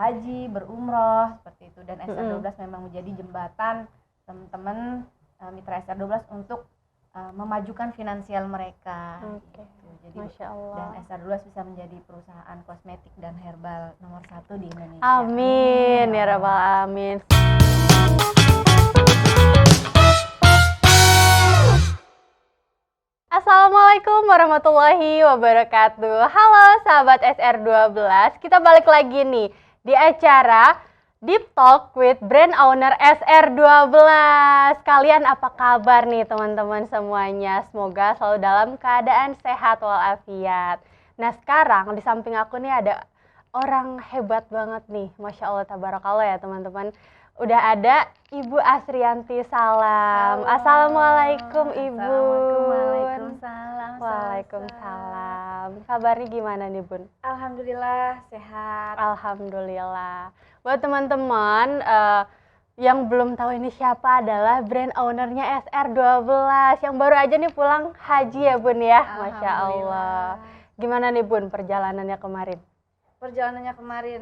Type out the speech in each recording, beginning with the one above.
haji, berumroh seperti itu. Dan SR12 memang menjadi jembatan teman-teman mitra SR12 untuk memajukan finansial mereka. Gitu. Jadi Masya Allah. Dan SR12 bisa menjadi perusahaan kosmetik dan herbal nomor 1 di Indonesia. Amin ya rabbal alamin. Assalamualaikum warahmatullahi wabarakatuh. Halo sahabat SR12, kita balik lagi nih di acara Deep Talk with Brand Owner SR12. Kalian apa kabar nih teman-teman semuanya? Semoga selalu dalam keadaan sehat walafiat. Nah sekarang di samping aku nih ada orang hebat banget nih, Masya Allah tabarakallah ya teman-teman. Udah ada Ibu Asrianti Salam. Halo. Assalamualaikum Ibu. Waalaikumsalam. Waalaikumsalam. Kabarnya gimana nih Bun? Alhamdulillah sehat. Alhamdulillah. Buat teman-teman yang belum tahu ini siapa adalah brand ownernya SR12 yang baru aja nih pulang haji ya Bun ya. Masya Allah. Gimana nih Bun perjalanannya kemarin? Perjalanannya kemarin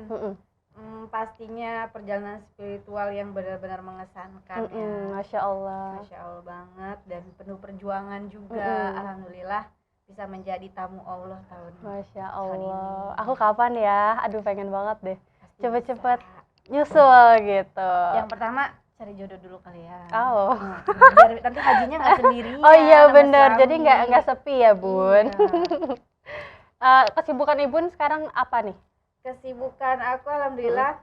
pastinya perjalanan spiritual yang benar-benar mengesankan ya. Masya Allah. Masya Allah banget dan penuh perjuangan juga. Alhamdulillah bisa menjadi tamu Allah tahun ini. Masya Allah. Aku kapan ya? Aduh pengen banget deh. Pasti Cepet-cepet bisa. nyusul gitu. Yang pertama cari jodoh dulu kali ya. Oh. Biar nanti hajinya nggak sendirian. Oh iya sama bener. suami. Jadi nggak sepi ya Bun. Iya. Kesibukan Ibu sekarang apa nih? Kesibukan aku alhamdulillah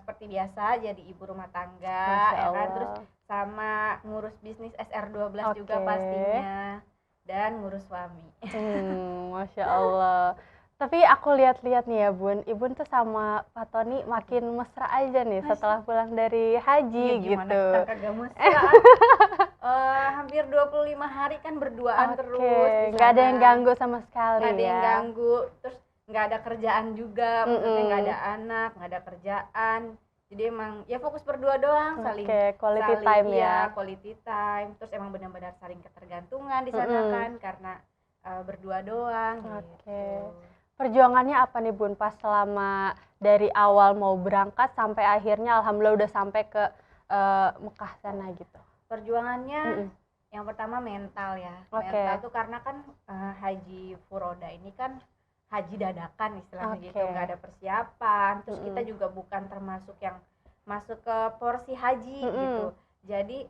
seperti biasa jadi ibu rumah tangga ya kan, terus sama ngurus bisnis SR12 juga pastinya dan ngurus suami. Masya Allah. Tapi aku lihat-lihat nih ya Bun, Ibu tuh sama Pak Tony makin mesra aja nih setelah pulang dari haji Ya, gimana gitu. kita kagak mesra. Hampir 25 hari kan berduaan terus. Nggak ada yang ganggu sama sekali. Nggak ada yang ganggu, terus nggak ada kerjaan juga, maksudnya nggak ada anak, nggak ada kerjaan. Jadi emang ya fokus berdua doang, saling quality time ya. Quality time. Terus emang benar-benar saling ketergantungan di sana kan karena berdua doang gitu. Perjuangannya apa nih Bun pas selama dari awal mau berangkat sampai akhirnya alhamdulillah udah sampai ke Mekah sana gitu? Perjuangannya yang pertama mental ya. Mental tuh karena kan haji furoda ini kan haji dadakan istilahnya gitu, nggak ada persiapan, terus kita juga bukan termasuk yang masuk ke porsi haji gitu. Jadi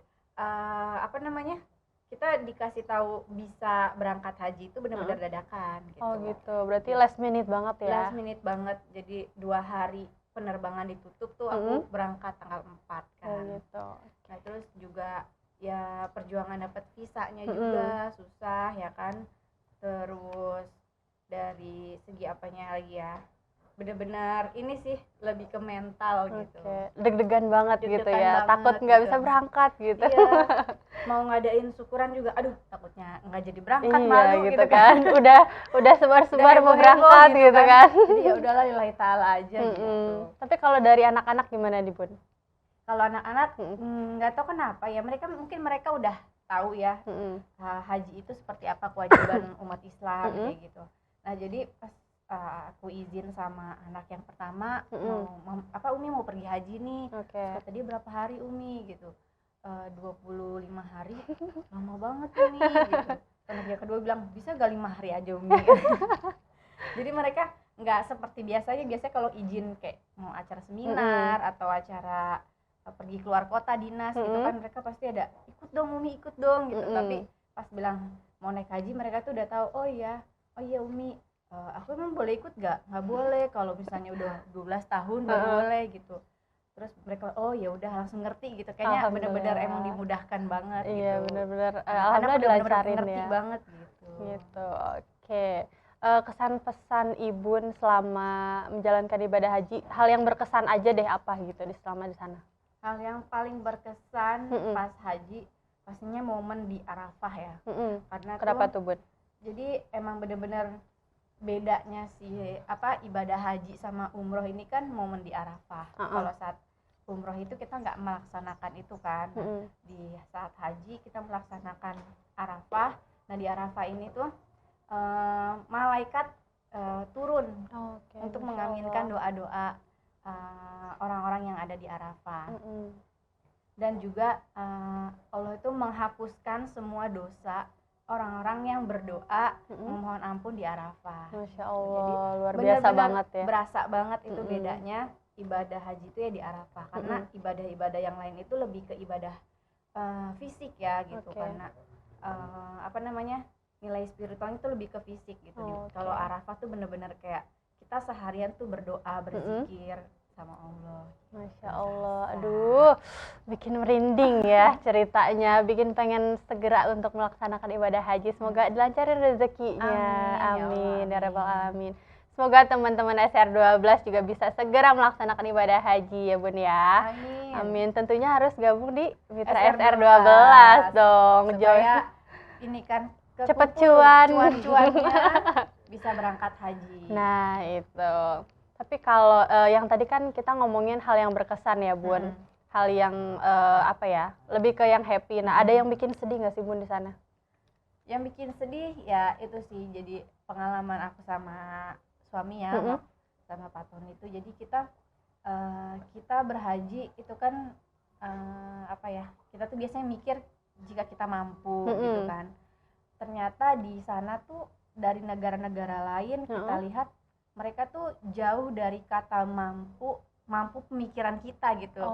kita dikasih tahu bisa berangkat haji itu benar-benar dadakan gitu. Oh gitu, berarti last minute banget ya? Last minute banget, jadi 2 hari penerbangan ditutup tuh aku berangkat tanggal 4 kan. Oh gitu. Nah terus juga ya perjuangan dapat visanya juga susah ya kan. Terus dari segi apanya lagi ya, bener-bener ini sih lebih ke mental gitu. Deg-degan banget gitu banget ya, takut nggak bisa berangkat gitu. Iya, mau ngadain syukuran juga, aduh takutnya nggak jadi berangkat, malu gitu kan. Udah sebar-sebar mau berangkat gitu kan. Jadi ya udahlah lillahi ta'ala aja gitu. Tapi kalau dari anak-anak gimana nih Bun? Kalau anak-anak nggak tahu kenapa ya, mungkin mereka udah tahu ya haji itu seperti apa, kewajiban umat Islam kayak gitu. Nah jadi pas aku izin sama anak yang pertama Umi mau pergi haji nih. Kata dia berapa hari Umi gitu. 25 hari. Lama banget Umi gitu. Anak yang kedua bilang bisa gak 5 hari aja Umi. Jadi mereka nggak seperti biasanya kalau izin kayak mau acara seminar atau acara pergi keluar kota dinas gitu kan, mereka pasti ada ikut dong Umi, ikut dong gitu. Tapi pas bilang mau naik haji mereka tuh udah tahu, oh iya Umi, aku emang boleh ikut nggak boleh, kalau misalnya udah 12 tahun baru boleh gitu. Terus mereka oh ya udah langsung ngerti gitu, kayaknya benar-benar emang dimudahkan banget gitu. Iya benar-benar alhamdulillah dilancarin ngerti ya banget gitu. Kesan pesan Ibu selama menjalankan ibadah haji, hal yang berkesan aja deh apa gitu selama di sana? Hal yang paling berkesan pas haji pastinya momen di Arafah ya. Karena kenapa tuh Bun? Jadi emang bener-bener bedanya sih ibadah haji sama umroh ini kan momen di Arafah. Kalau saat umroh itu kita nggak melaksanakan itu kan. Di saat haji kita melaksanakan Arafah. Nah di Arafah ini tuh malaikat turun untuk mengaminkan doa-doa orang-orang yang ada di Arafah. Dan juga Allah itu menghapuskan semua dosa orang-orang yang berdoa memohon ampun di Arafah. Masya Allah, jadi luar biasa banget ya. Berasa banget itu bedanya ibadah haji itu ya di Arafah, karena ibadah-ibadah yang lain itu lebih ke ibadah fisik ya gitu, karena nilai spiritualnya itu lebih ke fisik gitu. Kalau Arafah tuh bener-bener kayak kita seharian tuh berdoa, berzikir sama Allah. Masya Allah, aduh, bikin merinding ya ceritanya, bikin pengen segera untuk melaksanakan ibadah haji. Semoga dilancarin rezekinya, amin ya rabbal alamin. Semoga teman-teman SR12 juga bisa segera melaksanakan ibadah haji ya Bun ya. Amin. Tentunya harus gabung di Mitra SR12 dong. Supaya ini kan cepet cuan-cuannya bisa berangkat haji. Nah itu. Tapi kalau yang tadi kan kita ngomongin hal yang berkesan ya Bun. Hal yang lebih ke yang happy. Nah ada yang bikin sedih nggak sih Bun di sana? Yang bikin sedih ya itu sih, jadi pengalaman aku sama suami ya, sama Pak Tony itu. Jadi kita berhaji itu kan kita tuh biasanya mikir jika kita mampu gitu kan. Ternyata di sana tuh dari negara-negara lain kita lihat mereka tuh jauh dari kata mampu pemikiran kita gitu.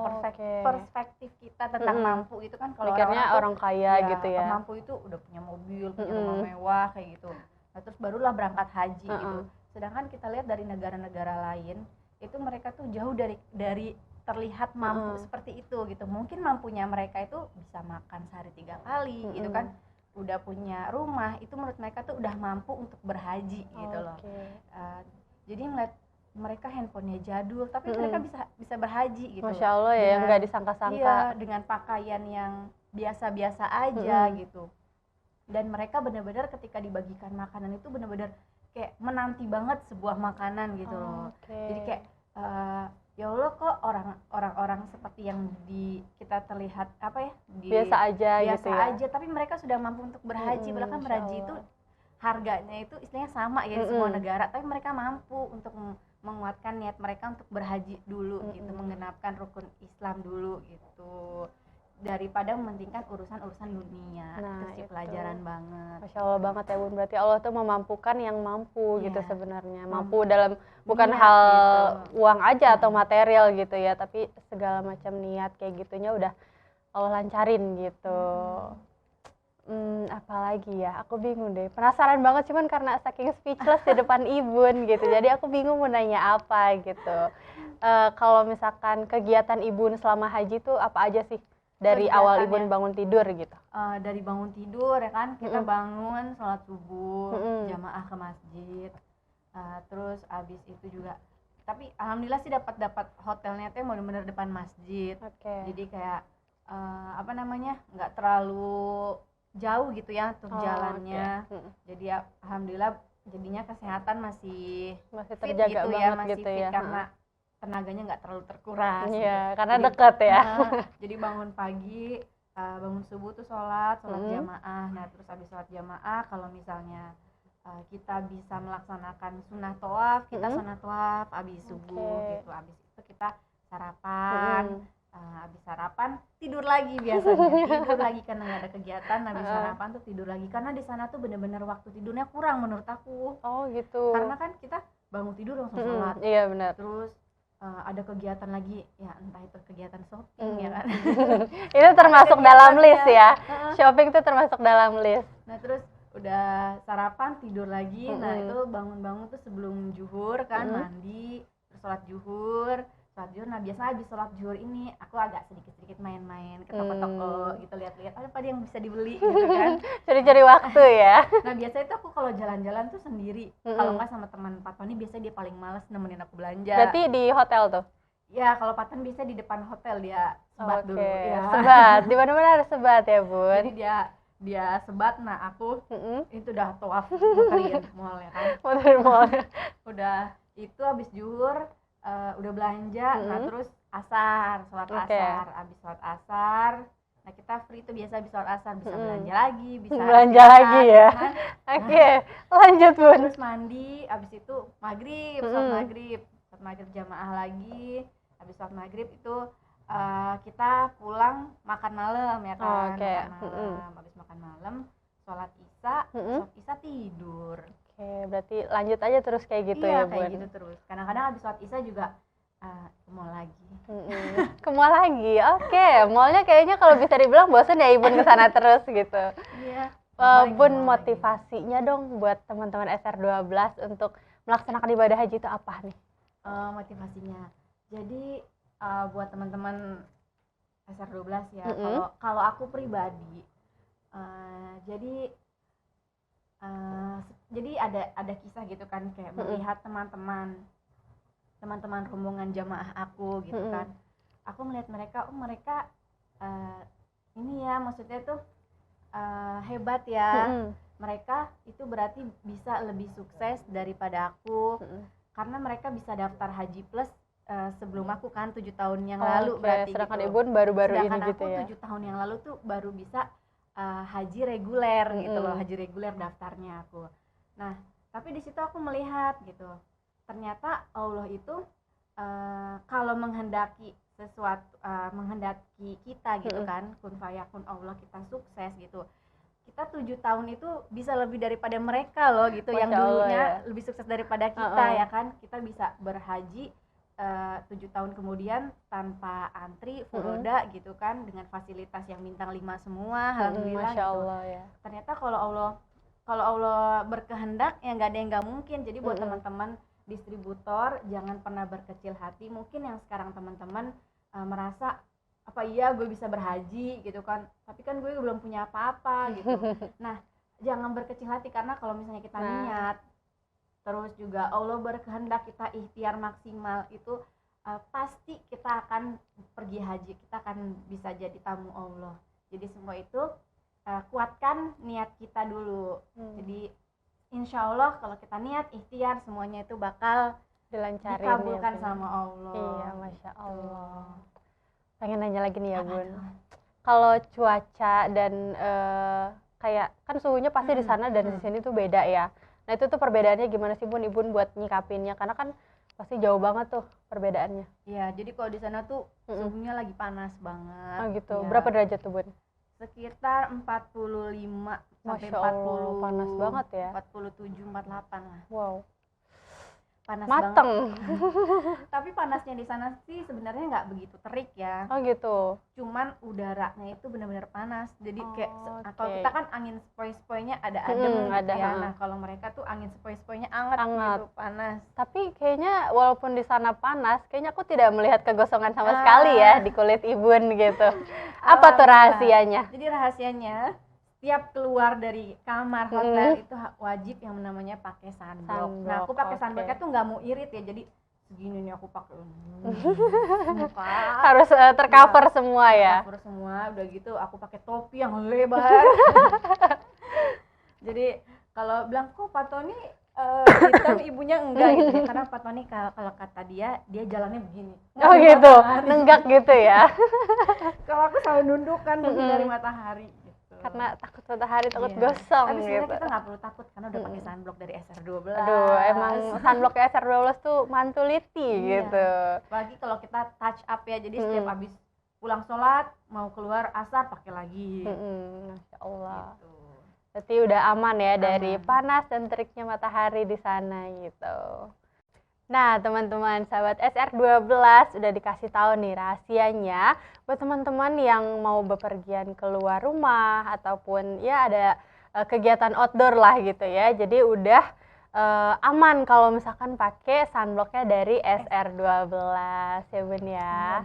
Perspektif kita tentang mampu itu kan, kalau orang kaya ya, gitu ya. Mampu itu udah punya mobil, punya rumah mewah kayak gitu. Nah, terus barulah berangkat haji gitu. Sedangkan kita lihat dari negara-negara lain itu mereka tuh jauh dari terlihat mampu seperti itu gitu. Mungkin mampunya mereka itu bisa makan sehari 3 kali gitu kan. Udah punya rumah, itu menurut mereka tuh udah mampu untuk berhaji gitu loh. Jadi ngeliat mereka handphonenya jadul tapi mereka bisa berhaji gitu. Masya Allah ya, nggak disangka-sangka. Iya, dengan pakaian yang biasa-biasa aja gitu. Dan mereka benar-benar ketika dibagikan makanan itu benar-benar kayak menanti banget sebuah makanan gitu loh. Jadi kayak ya Allah, kok orang-orang seperti yang kita terlihat biasa aja, tapi mereka sudah mampu untuk berhaji. Bahkan berhaji itu harganya itu istilahnya sama ya di semua negara, tapi mereka mampu untuk menguatkan niat mereka untuk berhaji dulu gitu, menggenapkan rukun Islam dulu gitu, daripada mementingkan urusan dunia. Itu sih pelajaran banget. Masya Allah banget ya Bun, berarti Allah tuh memampukan yang mampu gitu sebenarnya. Mampu dalam bukan hal gitu, uang aja atau material gitu ya, tapi segala macam niat kayak gitunya udah Allah lancarin gitu. Apalagi ya, aku bingung deh, penasaran banget, cuman karena saking speechless di depan Ibun gitu, jadi aku bingung mau nanya apa gitu. Kalau misalkan kegiatan Ibun selama haji tuh apa aja sih dari awal Ibun bangun tidur gitu? Dari bangun tidur ya kan, kita bangun sholat subuh, jamaah ke masjid, terus abis itu juga, tapi alhamdulillah sih dapat hotelnya tuh benar-benar depan masjid. Jadi kayak nggak terlalu jauh gitu ya untuk jalannya. Jadi ya alhamdulillah jadinya kesehatan masih terjaga gitu banget ya, masih gitu fit ya. Karena tenaganya nggak terlalu terkuras. Iya, karena dekat ya. Jadi bangun pagi, bangun subuh tuh sholat jamaah. Nah terus habis sholat jamaah, kalau misalnya kita bisa melaksanakan sunnah tawaf, kita sunnah tawaf habis subuh gitu. Habis itu kita sarapan. Habis sarapan tidur lagi biasanya. Tidur lagi karena nggak ada kegiatan. Habis sarapan tuh tidur lagi, karena di sana tuh benar-benar waktu tidurnya kurang menurut aku. Oh gitu. Karena kan kita bangun tidur langsung sholat. Iya benar. Terus ada kegiatan lagi, ya entah itu kegiatan shopping ya kan. Itu termasuk dalam list ya. Shopping itu termasuk dalam list. Nah terus udah sarapan tidur lagi. Nah itu bangun-bangun tuh sebelum zuhur kan, mandi, terus sholat zuhur. Nah biasa habis sholat zuhur ini aku agak sedikit-sedikit main-main ke toko-toko gitu, lihat-lihat apa yang bisa dibeli gitu kan. Cari-cari waktu ya. Nah biasanya tuh aku kalau jalan-jalan tuh sendiri, kalau nggak sama teman Pak Tony, biasanya dia paling males nemenin aku belanja. Berarti di hotel tuh? Ya kalau Pak Tony biasanya di depan hotel dia sebat dulu ya. Sebat, di mana-mana harus sebat ya Bun. Jadi dia sebat, nah aku itu udah tawaf muterin mall ya kan. Muterin mall. Udah itu habis zuhur, udah belanja, nah terus asar, sholat asar, abis sholat asar, nah kita free tuh biasa abis sholat asar bisa belanja lagi, bisa belanja lagi ya kan? Lanjut Bun. Terus mandi, abis itu maghrib, sholat maghrib jamaah lagi. Habis sholat maghrib itu kita pulang makan malam ya kan, makan malam. Habis makan malam sholat isya tidur. Oke, berarti lanjut aja terus kayak gitu ya, Bun? Iya, kayak gitu terus. Kadang-kadang habis sholat isya juga ke mall lagi. Ke mall lagi, oke. Mallnya kayaknya kalau bisa dibilang bosan ya Ibun kesana terus gitu. Iya. Bun, motivasinya dong buat teman-teman SR12 untuk melaksanakan ibadah haji itu apa nih? Motivasinya, jadi buat teman-teman SR12 ya, kalau aku pribadi, jadi ada kisah gitu kan, kayak melihat teman-teman rombongan jamaah aku gitu kan, aku melihat mereka ini ya, maksudnya tuh hebat ya, mereka itu berarti bisa lebih sukses daripada aku, karena mereka bisa daftar haji plus sebelum aku kan 7 tahun yang lalu berarti sedangkan gitu. Ibun baru-baru ini gitu ya. Sedangkan aku 7 tahun yang lalu tuh baru bisa haji reguler gitu loh, haji reguler daftarnya aku. Nah, tapi di situ aku melihat gitu, ternyata Allah itu kalau menghendaki sesuatu, menghendaki kita gitu kan, kun fayakun, Allah kita sukses gitu, kita 7 tahun itu bisa lebih daripada mereka loh gitu. Masya yang dulunya Allah, ya. Lebih sukses daripada kita ya kan, kita bisa berhaji 7 tahun kemudian tanpa antri, furoda gitu kan, dengan fasilitas yang bintang 5 semua, alhamdulillah. Masya Allah, gitu ya. Ternyata kalau Allah berkehendak ya nggak ada yang nggak mungkin. Jadi buat teman-teman distributor, jangan pernah berkecil hati. Mungkin yang sekarang teman-teman merasa apa iya gue bisa berhaji gitu kan, tapi kan gue belum punya apa-apa gitu. Nah, jangan berkecil hati, karena kalau misalnya kita niat, terus juga Allah berkehendak, kita ikhtiar maksimal, itu pasti kita akan pergi haji, kita akan bisa jadi tamu Allah. Jadi semua itu kuatkan niat kita dulu. Jadi insya Allah kalau kita niat, ikhtiar, semuanya itu bakal dilancarin, dikabulkan ya, sama Allah. Iya, Masya Allah. Pengen nanya lagi nih ya Bun, kalau cuaca dan kayak kan suhunya pasti di sana dan di sini tuh beda ya. Nah itu tuh perbedaannya gimana sih Bun, Ibun buat nyikapinnya, karena kan pasti jauh banget tuh perbedaannya. Iya, jadi kalau di sana tuh suhunya lagi panas banget. Oh gitu, ya. Berapa derajat tuh Bun? Sekitar 45 sampai 40. Allah, panas banget ya. 47, 48 lah. Wow. Panas mateng banget. Tapi panasnya di sana sih sebenarnya nggak begitu terik ya. Oh gitu. Cuman udaranya itu benar-benar panas. Jadi kayak kalau kita kan angin sepoi-sepoinya ada adem gitu ya. Nah, kalau mereka tuh angin sepoi-sepoinya anget gitu, panas. Tapi kayaknya walaupun di sana panas, kayaknya aku tidak melihat kegosongan sama sekali ya di kulit Ibun gitu. Apa tuh rahasianya? Jadi rahasianya, tiap keluar dari kamar hotel itu wajib yang namanya pakai sunblock. Nah, aku pakai sunblocknya tuh nggak mau irit ya, jadi segini nih aku pakai. Harus tercover semua ya. Tercover semua, udah gitu aku pakai topi yang lebar. Jadi kalau bilang kok Pak Tony hitam, ibunya enggak gitu ya, karena Pak Tony kalau kata dia jalannya begini. Oh gitu, nenggak gitu ya. Kalau aku selalu nundukkan dari matahari. Karena takut matahari, takut gosong. Tapi sebenarnya gitu. kita nggak perlu takut karena udah pakai sunblock dari SR12. Aduh, emang sunblock SR12 tuh mantuliti gitu. Apalagi kalau kita touch up ya, jadi setiap habis pulang sholat mau keluar asar pakai lagi. Masya Allah. Gitu. Berarti udah aman ya dari panas dan teriknya matahari di sana gitu. Nah teman-teman sahabat SR12 udah dikasih tahu nih rahasianya buat teman-teman yang mau bepergian keluar rumah ataupun ya ada kegiatan outdoor lah gitu ya. Jadi udah aman kalau misalkan pakai sunblocknya dari SR12 ya Bun ya.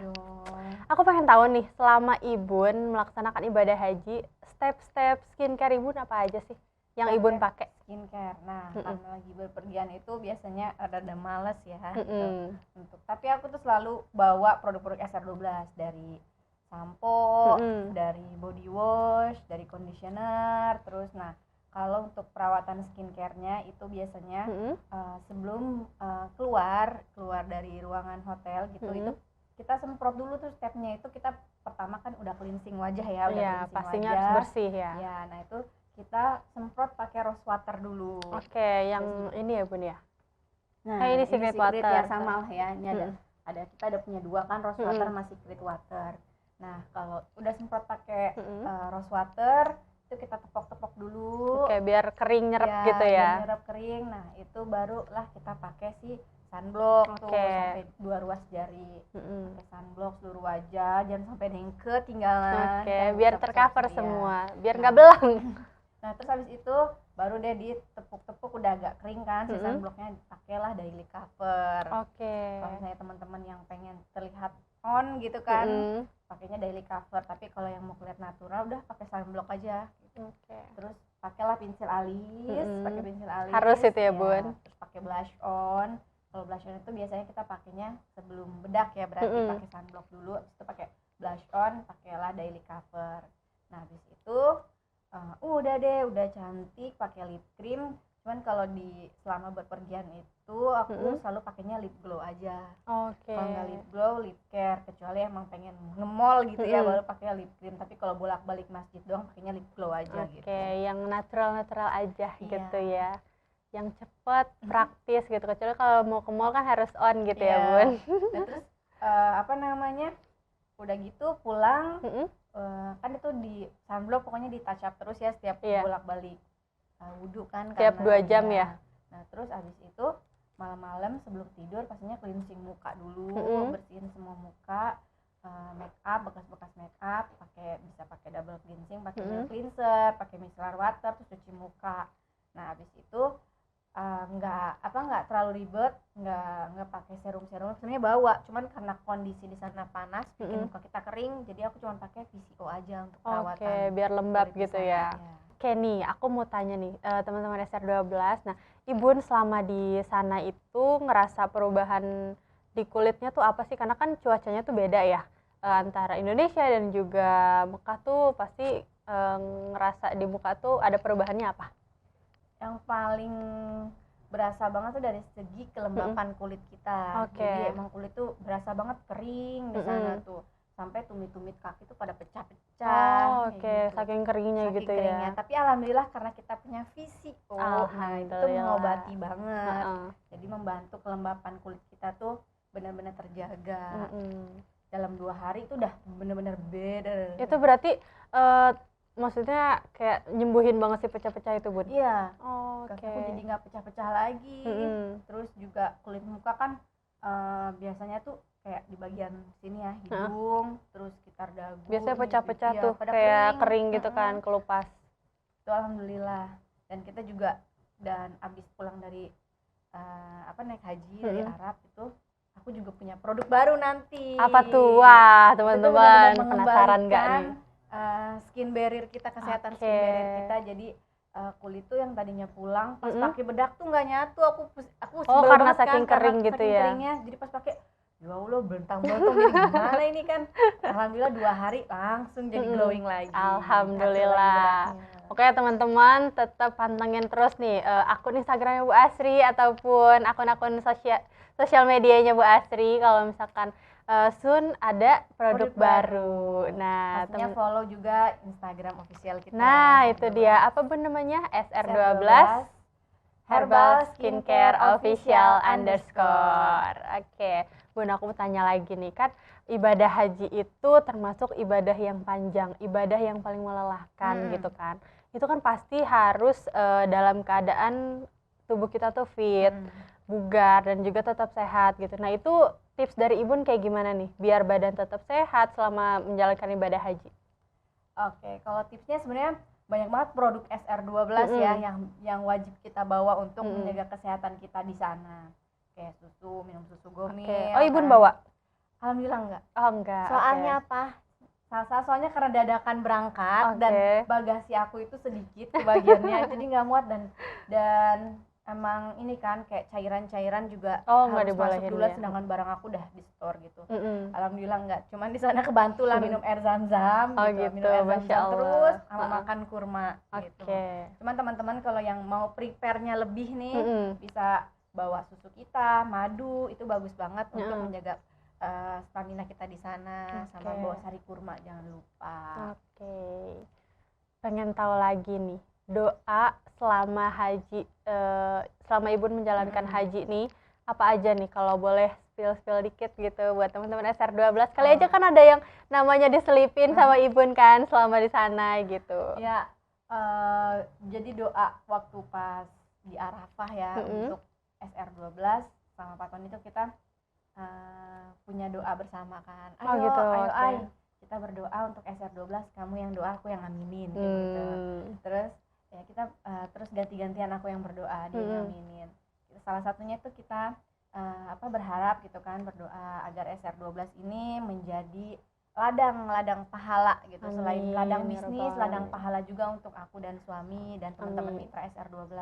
Aku pengen tahu nih, selama Ibun melaksanakan ibadah haji, step-step skincare Ibun apa aja sih yang Ibun pakai? Skincare. Nah, karena lagi berpergian itu biasanya ada males ya gitu. Tapi aku tuh selalu bawa produk-produk SR12, dari sampo, dari body wash, dari conditioner, terus kalau untuk perawatan skincare-nya itu biasanya sebelum keluar dari ruangan hotel gitu, itu kita semprot dulu tuh, stepnya itu kita pertama kan udah cleansing wajah ya, udah cleansing pastinya wajah, harus bersih ya. Ya, nah itu kita semprot pakai rose water dulu. Oke, yang ini ya Bun ya? Nah, ini ini secret secret water. ya, sama lah ya. Ini ada kita ada punya 2 kan, rose water sama secret water. Nah, kalau udah semprot pakai rose water, itu kita tepok-tepok dulu. Oke, biar kering nyerap gitu ya. Biar nyerap kering. Nah, itu barulah kita pakai si sunblock tuh sampai 2 ruas jari. Pakai sunblock seluruh wajah, jangan sampai nengke tinggalan. Oke, biar tercover semua, biar nggak Nah, belang. Nah, terus habis itu baru deh ditepuk-tepuk, udah agak kering kan, si sunblocknya pakailah daily cover. Oke. Kalau misalnya teman-teman yang pengen terlihat on gitu kan, pakainya daily cover. Tapi kalau yang mau kelihatan natural, udah pakai sunblock aja. Gitu. Oke. Terus pakailah pensil alis, pakai pensil alis. Harus itu ya, Bun. Terus pakai blush on. Kalau blush on itu biasanya kita pakainya sebelum bedak ya, berarti pakai sunblock dulu, habis itu pakai blush on, pakailah daily cover. Nah, habis itu udah deh, udah cantik, pakai lip cream. Cuman kalau selama berpergian itu aku selalu pakainya lip glow aja. Oke. Kalau nggak lip glow, lip care, kecuali emang pengen nge-mall gitu ya, baru pakai lip cream. Tapi kalau bolak-balik masjid doang pakainya lip glow aja gitu. Oke, yang natural aja gitu ya. Yang cepet, praktis gitu. Kecuali kalau mau ke mall kan harus on gitu ya, Bun. Nah, terus udah gitu pulang, kan itu di sunblock pokoknya di touch up terus ya setiap bolak-balik wudhu kan, tiap 2 jam ya. Nah, terus abis itu malam-malam sebelum tidur pastinya cleansing muka dulu, bersihin semua muka, make up, bekas-bekas make up, bisa pakai double cleansing, pakai nail cleanser, pakai micellar water, terus cuci muka. Nah, abis itu nggak terlalu ribet, nggak pakai serum sebenarnya bawa, cuman karena kondisi di sana panas bikin muka kita kering, jadi aku cuma pakai VCO aja untuk perawatan. Oke, biar lembab gitu ya. Oke nih, aku mau tanya nih teman-teman SR12. Nah, Ibun selama di sana itu ngerasa perubahan di kulitnya tuh apa sih? Karena kan cuacanya tuh beda ya antara Indonesia dan juga Mekah tuh pasti ngerasa di muka tuh ada perubahannya apa? Yang paling berasa banget tuh dari segi kelembapan kulit kita. Jadi emang kulit tuh berasa banget kering di sana tuh, sampai tumit-tumit kaki tuh pada pecah-pecah. Gitu. Saking keringnya gitu ya. Tapi alhamdulillah karena kita punya VCO, nah itu mengobati banget. Jadi membantu kelembapan kulit kita tuh benar-benar terjaga. Dalam 2 hari itu udah benar-benar better. Itu berarti maksudnya kayak nyembuhin banget sih pecah-pecah itu, Bun? Iya. Aku jadi nggak pecah-pecah lagi. Terus juga kulit muka kan biasanya tuh kayak di bagian sini ya, hidung, terus sekitar dagu. Biasanya pecah-pecah tuh kayak kering gitu kan, kelupas. Itu alhamdulillah. Dan kita juga abis pulang dari naik haji dari Arab itu, aku juga punya produk baru nanti. Apa tuh? Wah, teman-teman penasaran nggak nih? Skin barrier kita, kesehatan skin barrier kita. Jadi kulit tuh yang tadinya pulang pas pakai bedak tuh nggak nyatu, aku karena saking kering gitu ya. Keringnya. Jadi pas pakai, ya Allah, bentang-bentang ini gimana ini kan. Alhamdulillah 2 hari langsung jadi glowing lagi. Alhamdulillah. Oke teman-teman, tetap pantengin terus nih akun Instagramnya Bu Asri ataupun akun-akun sosial medianya Bu Asri kalau misalkan soon ada produk baru. Nah, pastinya follow juga Instagram official kita. Nah, itu dia. Apa Bun namanya? SR12 Herbal Skincare Official _ Oke, Bun, aku mau tanya lagi nih, kan ibadah haji itu termasuk ibadah yang panjang, ibadah yang paling melelahkan gitu kan. Itu kan pasti harus dalam keadaan tubuh kita tuh fit, bugar, dan juga tetap sehat gitu. Nah, itu tips dari Ibun kayak gimana nih biar badan tetap sehat selama menjalankan ibadah haji? Oke, kalau tipsnya sebenarnya banyak banget produk SR12 ya yang wajib kita bawa untuk menjaga kesehatan kita di sana. Kayak susu, minum susu gomil. Oh, Ibun bawa? Alhamdulillah enggak. Oh, enggak. Soalnya apa? Soalnya karena dadakan berangkat dan bagasi aku itu sedikit kebagiannya, jadi nggak muat dan emang ini kan kayak cairan-cairan juga harus masuk dulu ya. Sedangkan barang aku udah di store gitu. Alhamdulillah enggak, cuman di sana kebantu lah minum air zam-zam gitu. Minum air zam-zam terus sama makan kurma gitu. Cuman teman-teman kalau yang mau prepare-nya lebih nih bisa bawa susu kita, madu, itu bagus banget untuk menjaga stamina kita di sana. Sama bawa sari kurma jangan lupa. Pengen tahu lagi nih doa selama haji, selama Ibu menjalankan haji nih, apa aja nih kalau boleh spill dikit gitu buat teman-teman SR12. Kali aja kan ada yang namanya diselipin sama Ibun kan selama di sana gitu. Ya, jadi doa waktu pas di Arafah ya untuk SR12 sama Pak Tony itu kita punya doa bersama kan. Ayo, gitu, ayo, kita berdoa untuk SR12, kamu yang doa, aku yang aminin gitu. Terus ya kita terus ganti-gantian, aku yang berdoa, dia yang aminin. Salah satunya itu kita berharap gitu kan, berdoa agar SR12 ini menjadi ladang pahala gitu. Amin. Selain ladang bisnis, ladang pahala juga untuk aku dan suami dan teman-teman mitra SR12.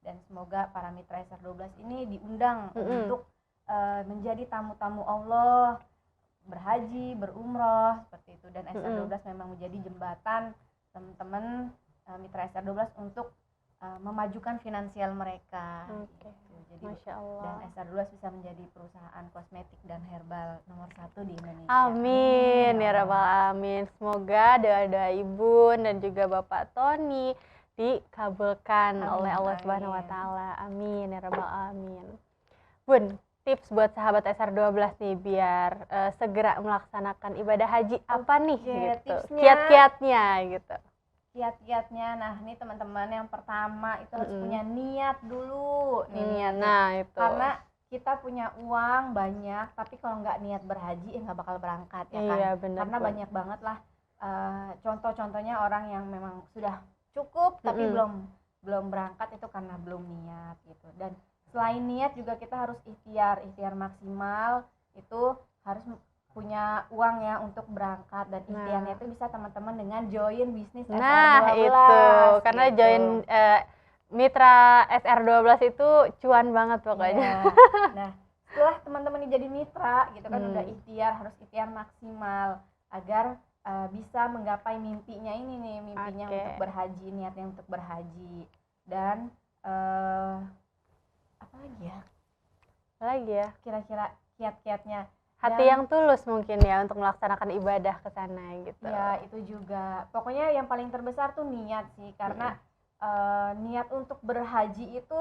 Dan semoga para mitra SR12 ini diundang untuk menjadi tamu-tamu Allah, berhaji, berumroh seperti itu. Dan SR12 memang menjadi jembatan teman-teman mitra SR12 untuk memajukan finansial mereka. Jadi, Masya Allah. Dan SR12 bisa menjadi perusahaan kosmetik dan herbal nomor 1 di Indonesia. Amin ya rabbal alamin. Semoga doa-doa Ibu dan juga Bapak Tony dikabulkan oleh Allah Subhanahu wa taala. Amin ya rabbal alamin. Bun, tips buat sahabat SR12 nih biar segera melaksanakan ibadah haji apa nih gitu. Kiat-kiatnya gitu. Kiat-kiatnya, nah ini teman-teman, yang pertama itu harus punya niat dulu nih, niat. Nah itu karena kita punya uang banyak tapi kalau nggak niat berhaji nggak bakal berangkat ya kan. Iya, bener, karena banyak banget lah contoh-contohnya orang yang memang sudah cukup tapi belum berangkat itu karena belum niat gitu. Dan selain niat juga kita harus ikhtiar maksimal, itu harus punya uang ya untuk berangkat. Dan ikhtiarnya itu bisa teman-teman dengan join bisnis SR12. Nah itu karena gitu. Join mitra SR12 itu cuan banget pokoknya. Nah setelah teman-teman jadi mitra gitu kan, udah harus ikhtiar maksimal agar bisa menggapai mimpinya ini nih, mimpinya untuk berhaji, niatnya untuk berhaji. Dan apa lagi ya kira-kira kiat-kiatnya, hati yang tulus mungkin ya untuk melaksanakan ibadah ke sana gitu. Ya itu juga, pokoknya yang paling terbesar tuh niat sih, karena niat untuk berhaji itu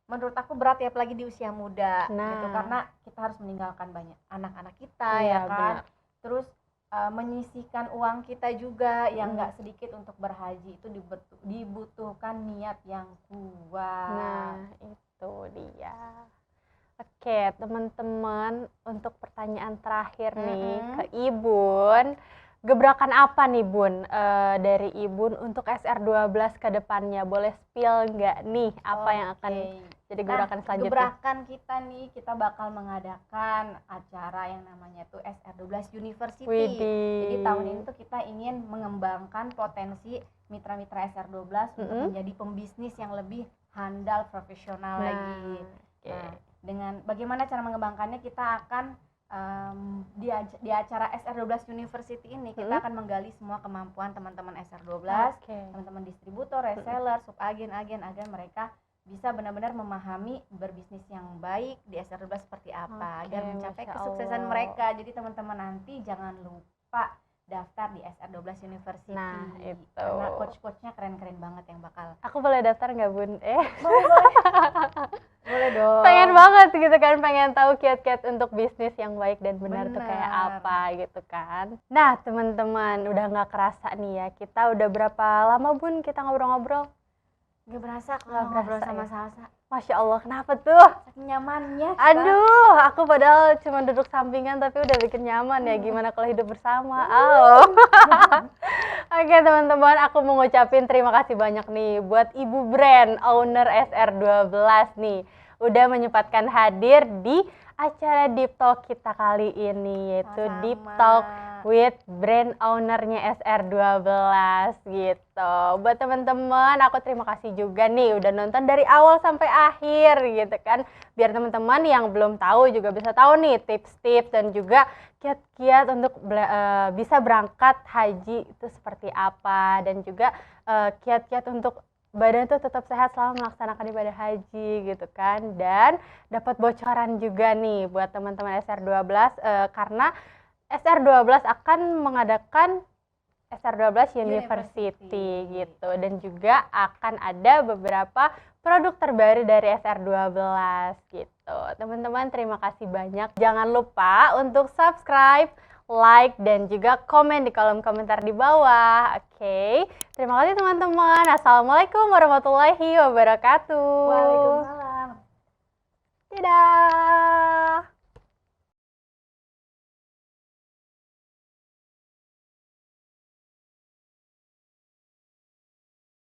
menurut aku berat ya, apalagi di usia muda gitu, karena kita harus meninggalkan banyak anak-anak kita ya kan. Benar. Terus menyisihkan uang kita juga yang nggak sedikit untuk berhaji, itu dibutuhkan niat yang kuat. Nah itu dia. Oke teman-teman, untuk pertanyaan terakhir nih ke Ibun, gebrakan apa nih Bun dari Ibun untuk SR12 ke depannya? Boleh spill nggak nih apa yang akan jadi gebrakan selanjutnya? Gebrakan kita nih, kita bakal mengadakan acara yang namanya tuh SR12 University. Jadi tahun ini tuh kita ingin mengembangkan potensi mitra-mitra SR12 untuk menjadi pembisnis yang lebih handal, profesional lagi. Nah, dengan bagaimana cara mengembangkannya, kita akan di acara SR12 University ini kita akan menggali semua kemampuan teman-teman SR12, teman-teman distributor, reseller, subagen, agen, agar mereka bisa benar-benar memahami berbisnis yang baik di SR12 seperti apa, agar mencapai kesuksesan mereka. Jadi teman-teman nanti jangan lupa daftar di SR12 University. Nah itu karena coach-coachnya keren-keren banget yang bakal. Aku boleh daftar nggak Bun? Boleh dong. Pengen banget gitu kan, pengen tahu kiat-kiat untuk bisnis yang baik dan benar tuh kayak apa gitu kan. Nah teman-teman, udah nggak kerasa nih ya, kita udah berapa lama Bun kita ngobrol-ngobrol? Gak berasa kalau ngobrol sama Salsa. Masya Allah, kenapa tuh? Saking nyamannya. Aduh, aku padahal cuma duduk sampingan tapi udah bikin nyaman ya. Gimana kalau hidup bersama? Oke teman-teman, aku mau ngucapin terima kasih banyak nih buat Ibu Brand owner SR12 nih, udah menyempatkan hadir di acara Deep Talk kita kali ini, yaitu Deep Talk with brand ownernya SR12 gitu. Buat teman-teman, aku terima kasih juga nih udah nonton dari awal sampai akhir gitu kan. Biar teman-teman yang belum tahu juga bisa tahu nih tips-tips dan juga kiat-kiat untuk bisa berangkat haji itu seperti apa, dan juga kiat-kiat untuk badan tuh tetap sehat selama melaksanakan ibadah haji gitu kan. Dan dapat bocoran juga nih buat teman-teman SR12 karena SR12 akan mengadakan SR12 University gitu, dan juga akan ada beberapa produk terbaru dari SR12 gitu. Teman-teman, terima kasih banyak. Jangan lupa untuk subscribe, like, dan juga komen di kolom komentar di bawah. Oke, terima kasih teman-teman. Assalamualaikum warahmatullahi wabarakatuh. Waalaikumsalam.